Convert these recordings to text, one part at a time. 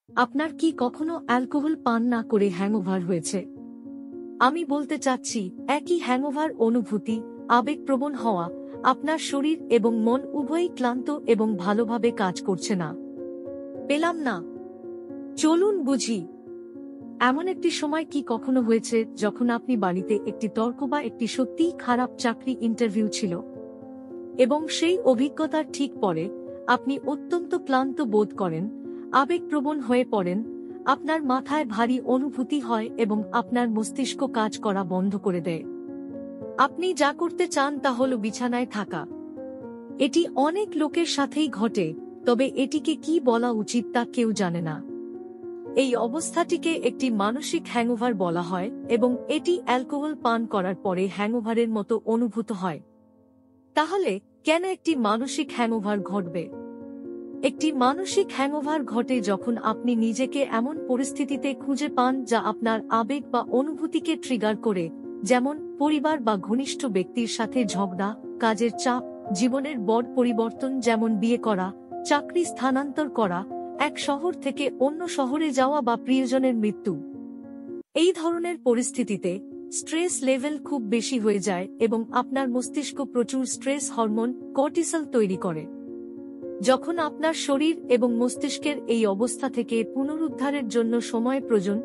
আপনার কি কখনো অ্যালকোহল পান না করে হ্যাংওভার হয়েছে? আমি বলতে চাচ্ছি, একই হ্যাংওভার অনুভূতি, আবেগপ্রবণ হওয়া, আপনার শরীর এবং মন উভয়ই ক্লান্ত এবং ভালোভাবে কাজ করছে না। পেলাম না। চলুন বুঝি। এমন একটি সময় কি কখনো হয়েছে যখন আপনি বাড়িতে একটি তর্ক বা একটি সত্যিই খারাপ চাকরি ইন্টারভিউ ছিল, এবং সেই অভিজ্ঞতার ঠিক পরে আপনি অত্যন্ত ক্লান্ত বোধ করেন, আবেগপ্রবণ হয়ে পড়েন, আপনার মাথায় ভারী অনুভূতি হয় এবং আপনার মস্তিষ্ক কাজ করা বন্ধ করে দেয়। আপনি যা করতে চান তা হল বিছানায় থাকা। এটি অনেক লোকের সাথেই ঘটে, তবে এটিকে কি বলা উচিত তা কেউ জানে না। এই অবস্থাটিকে একটি মানসিক হ্যাংওভার বলা হয় এবং এটি অ্যালকোহল পান করার পরে হ্যাংওভারের মতো অনুভূত হয়। তাহলে কেন একটি মানসিক হ্যাংওভার ঘটবে? একটি মানসিক হ্যাংওভার ঘটে যখন আপনি নিজেকে এমন পরিস্থিতিতে খুঁজে পান যা আপনার আবেগ বা অনুভূতিকে ট্রিগার করে, যেমন পরিবার বা ঘনিষ্ঠ ব্যক্তির সাথে ঝগড়া, কাজের চাপ, জীবনের বড় পরিবর্তন যেমন বিয়ে করা, চাকরি স্থানান্তর করা, এক শহর থেকে অন্য শহরে যাওয়া বা প্রিয়জনের মৃত্যু। এই ধরনের পরিস্থিতিতে স্ট্রেস লেভেল খুব বেশি হয়ে যায় এবং আপনার মস্তিষ্ক প্রচুর স্ট্রেস হরমোন কর্টিসল তৈরি করে। যখন আপনার শরীর এবং মস্তিষ্কের এই অবস্থা থেকে পুনরুদ্ধারের জন্য সময় প্রয়োজন,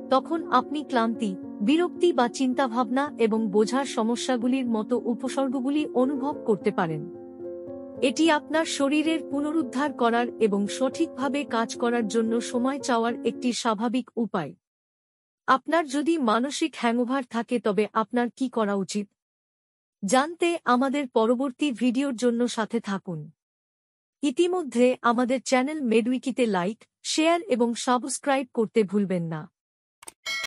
তখন আপনি ক্লান্তি, বিরক্তি বা চিন্তাভাবনা এবং বোঝার সমস্যাগুলির মতো উপসর্গগুলি অনুভব করতে পারেন। এটি আপনার শরীরের পুনরুদ্ধার করার এবং সঠিকভাবে কাজ করার জন্য সময় চাওয়ার একটি স্বাভাবিক উপায়। আপনার যদি মানসিক হ্যাংওভার থাকে তবে আপনার কি করা উচিত জানতে আমাদের পরবর্তী ভিডিওর জন্য সাথে থাকুন। ইতিমধ্যে আমাদের চ্যানেল মেডউইকিতে লাইক, শেয়ার এবং সাবস্ক্রাইব করতে ভুলবেন না।